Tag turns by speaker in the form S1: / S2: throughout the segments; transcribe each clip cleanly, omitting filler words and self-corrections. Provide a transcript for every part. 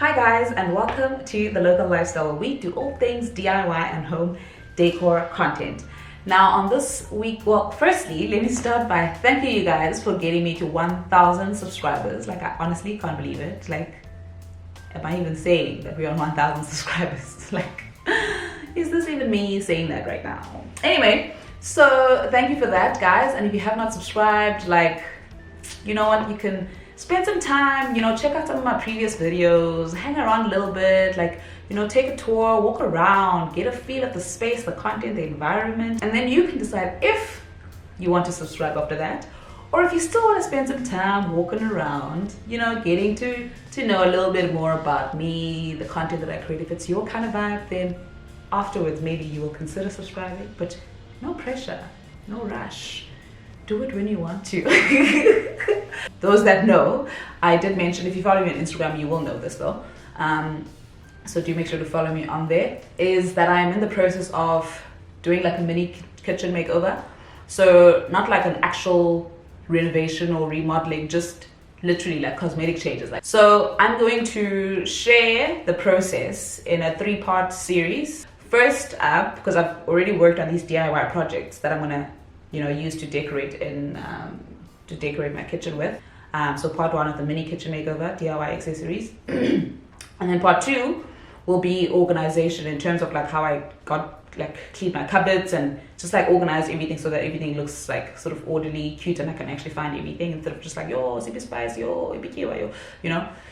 S1: Hi guys, and welcome to the Local Lifestyle, where we do all things DIY and home decor content. Now on this week, well, firstly, let me start by thanking you guys for getting me to 1,000 subscribers. Like, I honestly can't believe it. Like, am I even saying that we're on 1,000 subscribers? Like, is this even me saying that right now? Anyway, so thank you for that, guys. And if you have not subscribed, like, you know what, you can spend some time, check out some of my previous videos, hang around a little bit, like, take a tour, walk around, get a feel of the space, the content, the environment, and then you can decide if you want to subscribe after that, or if you still want to spend some time walking around, getting to know a little bit more about me, the content that I create. If it's your kind of vibe, then afterwards maybe you will consider subscribing, but no pressure, no rush. Do it when you want to. Those that know, I did mention, if you follow me on Instagram, you will know this though. So do make sure to follow me on there. Is that I'm in the process of doing like a mini kitchen makeover. So not like an actual renovation or remodeling, just literally like cosmetic changes. So I'm going to share the process in a 3-part series. First up, because I've already worked on these DIY projects that I'm gonna use to decorate my kitchen with. So part 1 of the mini kitchen makeover, DIY accessories. And then part 2 will be organization, in terms of like how I clean my cupboards and just like organize everything so that everything looks like sort of orderly, cute, and I can actually find everything instead of just like, super spice,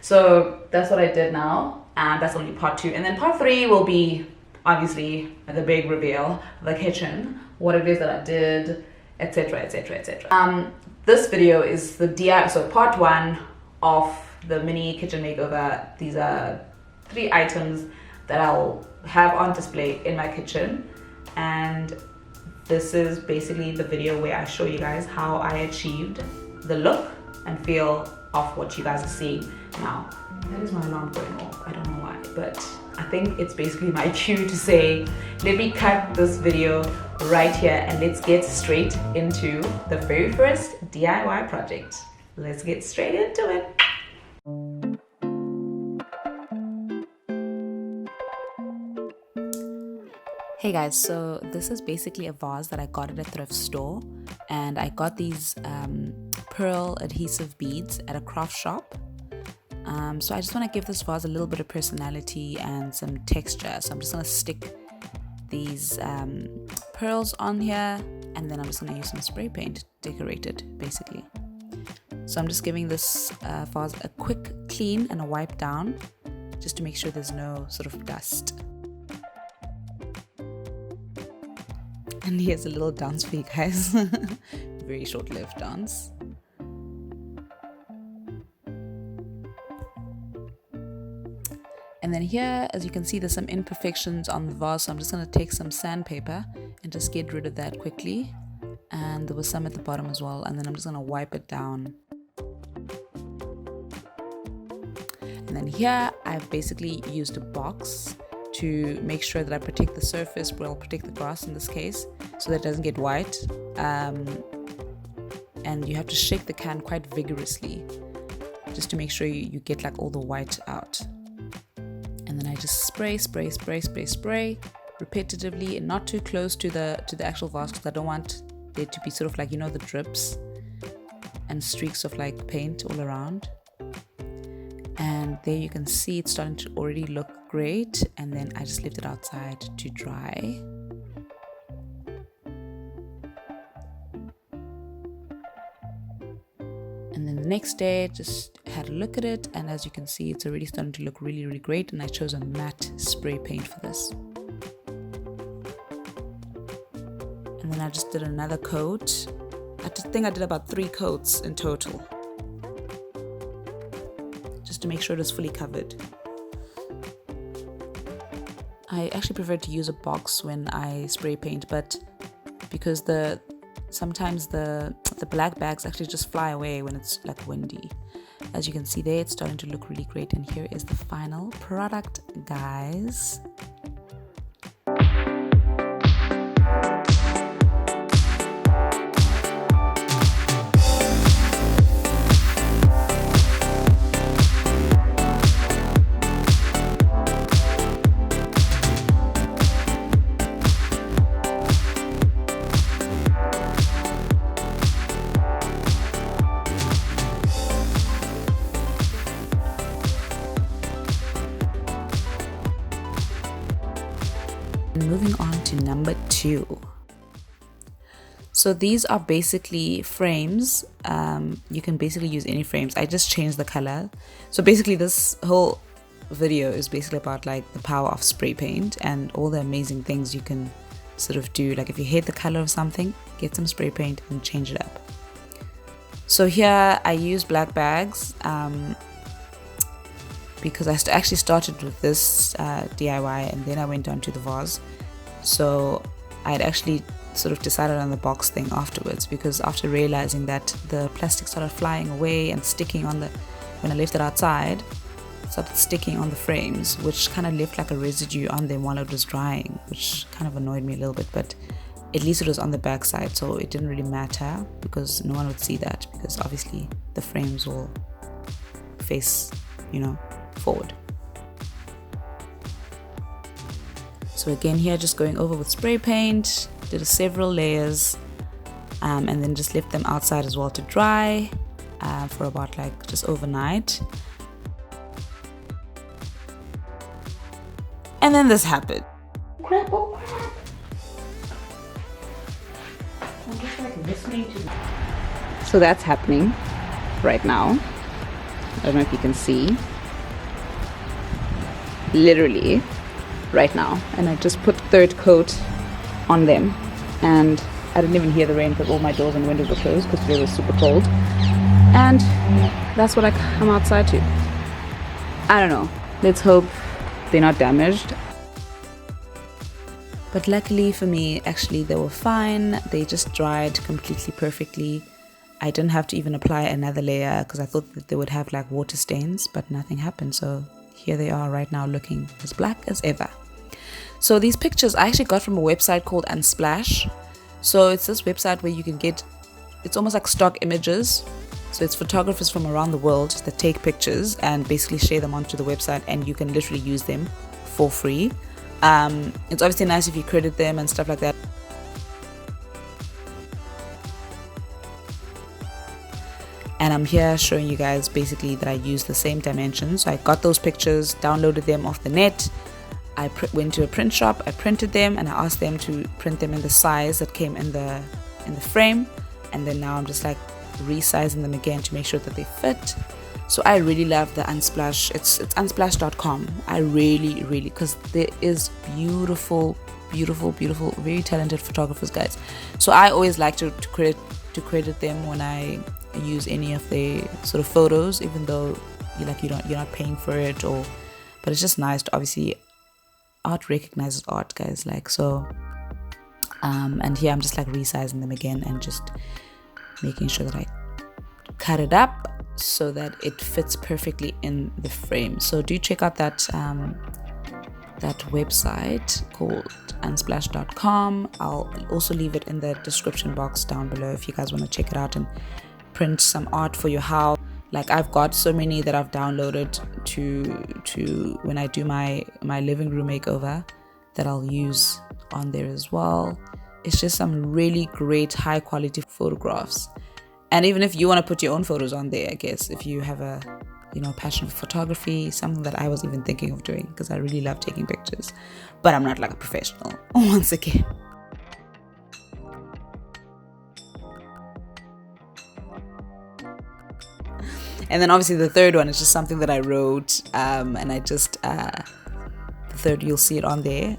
S1: So that's what I did now. And that's only part 2. And then part 3 will be obviously the big reveal, the kitchen, what it is that I did, etc, etc, etc. This video is the DIY, so part 1 of the mini kitchen makeover. These are 3 items that I'll have on display in my kitchen, and this is basically the video where I show you guys how I achieved the look and feel of what you guys are seeing now. That is my alarm going off. I don't know why, but I think it's basically my cue to say, let me cut this video right here and let's get straight into the very first DIY project. Let's get straight into it. Hey guys, so this is basically a vase that I got at a thrift store, and I got these pearl adhesive beads at a craft shop. So I just want to give this vase a little bit of personality and some texture. So I'm just going to stick these pearls on here, and then I'm just going to use some spray paint to decorate it, basically. So I'm just giving this vase a quick clean and a wipe down, just to make sure there's no sort of dust. And here's a little dance for you guys. Very short-lived dance. And then here, as you can see, there's some imperfections on the vase, so I'm just going to take some sandpaper and just get rid of that quickly. And there was some at the bottom as well, and then I'm just going to wipe it down. And then here, I've basically used a box to make sure that I protect the surface, but I'll protect the grass in this case, so that it doesn't get white. And you have to shake the can quite vigorously, just to make sure you get like all the white out. And then I just spray repetitively, and not too close to the actual vase, because I don't want there to be sort of like, the drips and streaks of like paint all around. And there you can see it's starting to already look great. And then I just left it outside to dry. And then the next day, just had a look at it, and as you can see, it's already starting to look really, really great. And I chose a matte spray paint for this. And then I just did another coat. I think I did about 3 coats in total, just to make sure it is fully covered. I actually prefer to use a box when I spray paint, but because sometimes the black bags actually just fly away when it's like windy. As you can see there, it's starting to look really great, and here is the final product, guys. And moving on to number 2. So these are basically frames. You can basically use any frames. I just changed the color. So basically this whole video is basically about like the power of spray paint and all the amazing things you can sort of do. Like if you hate the color of something, get some spray paint and change it up. So here I use black bags because I actually started with this DIY and then I went on to the vase. So I'd actually sort of decided on the box thing afterwards, because after realizing that the plastic started flying away and sticking on the, when I left it outside, it started sticking on the frames, which kind of left like a residue on them while it was drying, which kind of annoyed me a little bit, but at least it was on the back side, so it didn't really matter because no one would see that, because obviously the frames will face, you know, forward. So again here, just going over with spray paint, did several layers, and then just left them outside as well to dry for about like just overnight. And then this happened. Crap, oh crap. I'm just like listening to. So that's happening right now. I don't know if you can see. Literally right now. And I just put third coat on them, and I didn't even hear the rain because all my doors and windows were closed because it was super cold, and that's what I come outside to. I don't know, let's hope they're not damaged, but luckily for me, actually they were fine. They just dried completely perfectly. I didn't have to even apply another layer because I thought that they would have like water stains, but nothing happened. So here they are right now, looking as black as ever. So these pictures I actually got from a website called Unsplash. So it's this website where you can get, it's almost like stock images. So it's photographers from around the world that take pictures and basically share them onto the website, and you can literally use them for free. It's obviously nice if you credit them and stuff like that. And I'm here showing you guys basically that I use the same dimensions. So I got those pictures, downloaded them off the net. I went to a print shop, I printed them, and I asked them to print them in the size that came in the frame. And then now I'm just like resizing them again to make sure that they fit. So I really love the Unsplash. It's unsplash.com. I really, because there is beautiful, very talented photographers, guys. So I always like to credit them when I use any of their sort of photos, even though you're not paying for it, but it's just nice to, obviously art recognizes art, guys, like, so and here I'm just like resizing them again and just making sure that I cut it up so that it fits perfectly in the frame. So do check out that website called unsplash.com. I'll also leave it in the description box down below if you guys want to check it out and print some art for your house. Like, I've got so many that I've downloaded to when I do my living room makeover that I'll use on there as well. It's just some really great high quality photographs. And even if you want to put your own photos on there, I guess, if you have a passion for photography, something that I was even thinking of doing, because I really love taking pictures, but I'm not like a professional once again. And then obviously the third one is just something that I wrote, and I just, the third, you'll see it on there.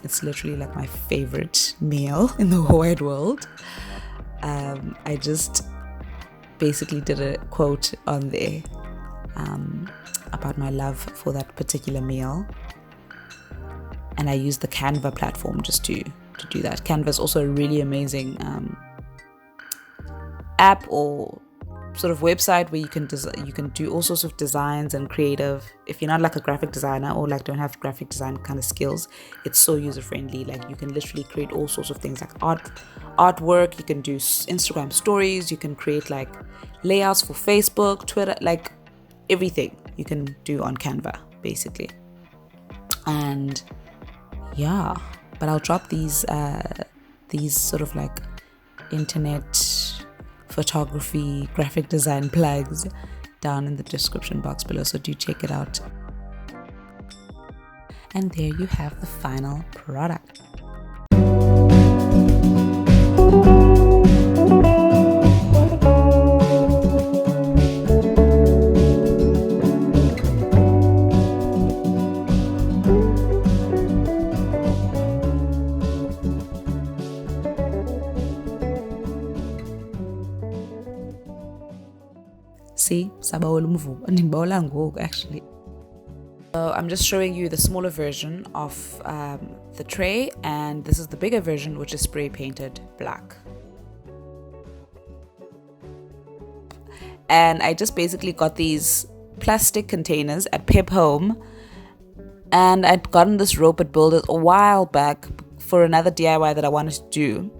S1: It's literally like my favorite meal in the whole wide world. I just basically did a quote on there about my love for that particular meal. And I used the Canva platform just to do that. Canva is also a really amazing app or sort of website where you can do all sorts of designs and creative. If you're not like a graphic designer or like don't have graphic design kind of skills, it's so user friendly. Like, you can literally create all sorts of things, like artwork. You can do Instagram stories. You can create like layouts for Facebook, Twitter, like everything you can do on Canva basically. And yeah, but I'll drop these sort of like internet photography, graphic design plugs down in the description box below, so do check it out. And there you have the final product. See, actually. So I'm just showing you the smaller version of the tray, and this is the bigger version, which is spray painted black. And I just basically got these plastic containers at Pep Home, and I'd gotten this rope at Builders a while back for another DIY that I wanted to do,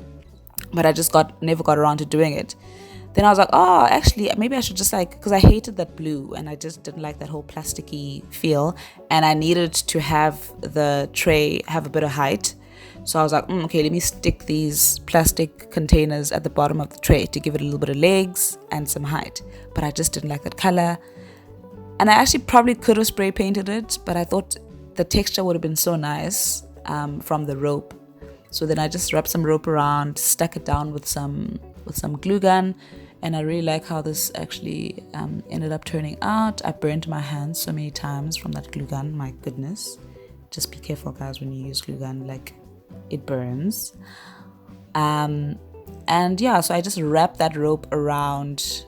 S1: but I just never got around to doing it. Then I was like, oh, actually, maybe I should just because I hated that blue and I just didn't like that whole plasticky feel. And I needed to have the tray have a bit of height. So I was like, okay, let me stick these plastic containers at the bottom of the tray to give it a little bit of legs and some height. But I just didn't like that color. And I actually probably could have spray painted it, but I thought the texture would have been so nice from the rope. So then I just wrapped some rope around, stuck it down with some glue gun. And I really like how this actually ended up turning out. I burnt my hands so many times from that glue gun. My goodness. Just be careful, guys, when you use glue gun. It burns. And yeah, so I just wrapped that rope around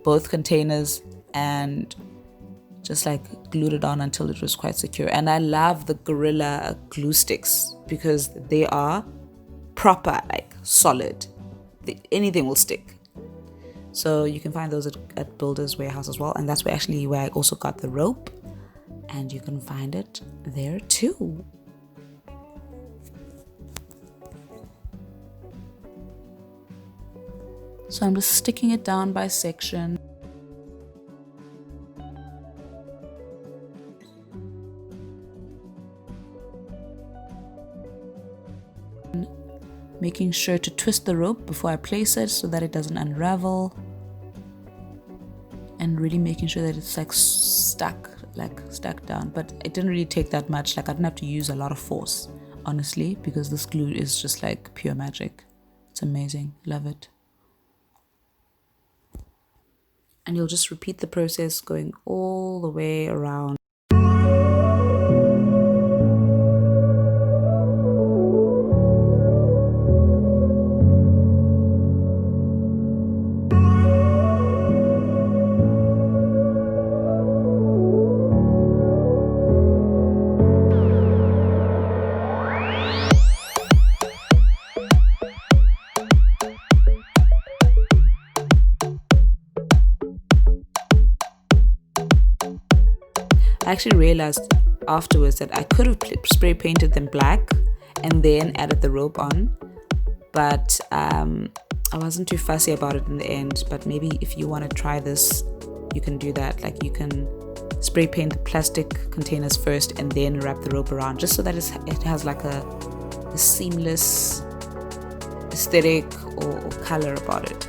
S1: both containers and just glued it on until it was quite secure. And I love the Gorilla glue sticks because they are proper, solid. Anything will stick. So you can find those at Builders Warehouse as well, and that's where I also got the rope, and you can find it there too. So I'm just sticking it down by section. Making sure to twist the rope before I place it so that it doesn't unravel, and really making sure that it's stuck down. But it didn't really take that much. I didn't have to use a lot of force, honestly, because this glue is just pure magic. It's amazing. Love it. And you'll just repeat the process going all the way around. I actually realized afterwards that I could have spray painted them black and then added the rope on, but I wasn't too fussy about it in the end. But maybe if you want to try this, you can do that. You can spray paint the plastic containers first and then wrap the rope around, just so that it has a seamless aesthetic or color about it.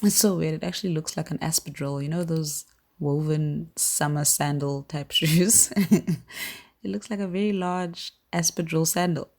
S1: It's so weird. It actually looks like an espadrille. You know those woven summer sandal type shoes? It looks like a very large espadrille sandal.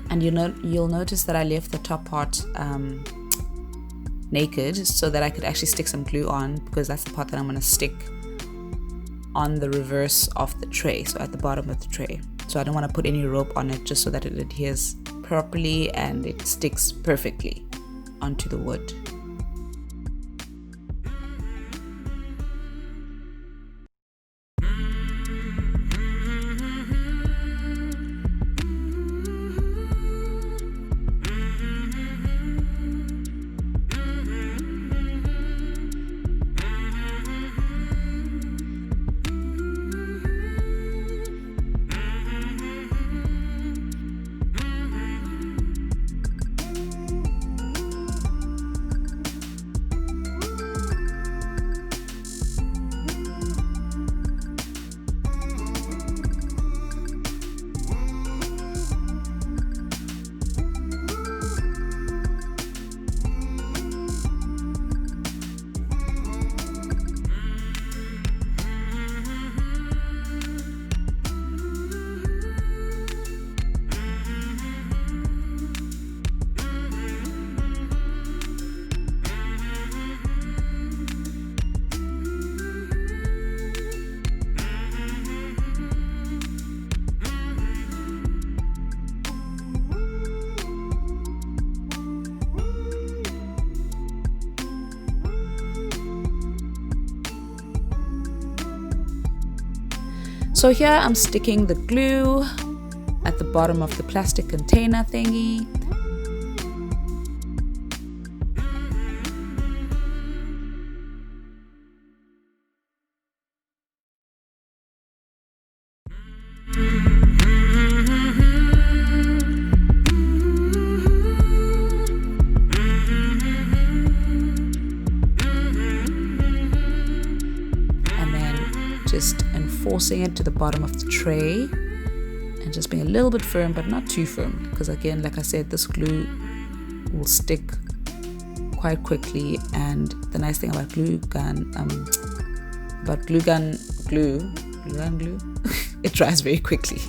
S1: And you'll notice that I left the top part naked so that I could actually stick some glue on, because that's the part that I'm going to stick on the reverse of the tray, so at the bottom of the tray. So I don't want to put any rope on it, just so that it adheres properly and it sticks perfectly onto the wood. So here I'm sticking the glue at the bottom of the plastic container thingy. Just enforcing it to the bottom of the tray and just being a little bit firm, but not too firm, because again, like I said, this glue will stick quite quickly. And the nice thing about glue gun glue it dries very quickly.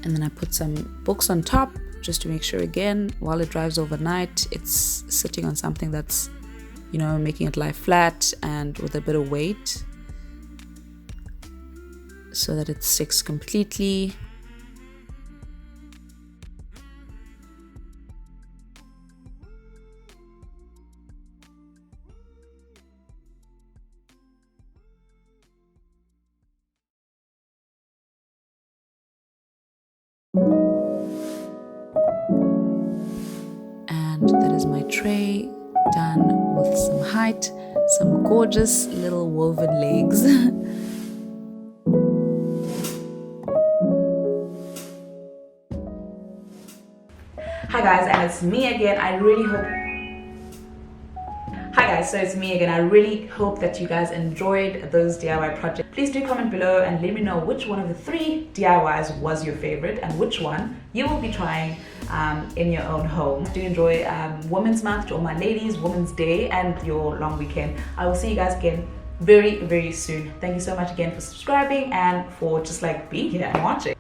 S1: And then I put some books on top just to make sure, again, while it dries overnight, it's sitting on something that's, making it lie flat and with a bit of weight so that it sticks completely. And that is my tray done with some height, some gorgeous little woven legs. Hi guys, and it's me again. Hi guys, so it's me again. I really hope that you guys enjoyed those DIY projects. Please do comment below and let me know which one of the 3 DIYs was your favorite and which one you will be trying in your own home. Do enjoy Women's Month to all my ladies, Women's Day and your long weekend. I will see you guys again very, very soon. Thank you so much again for subscribing and for just like being here and watching.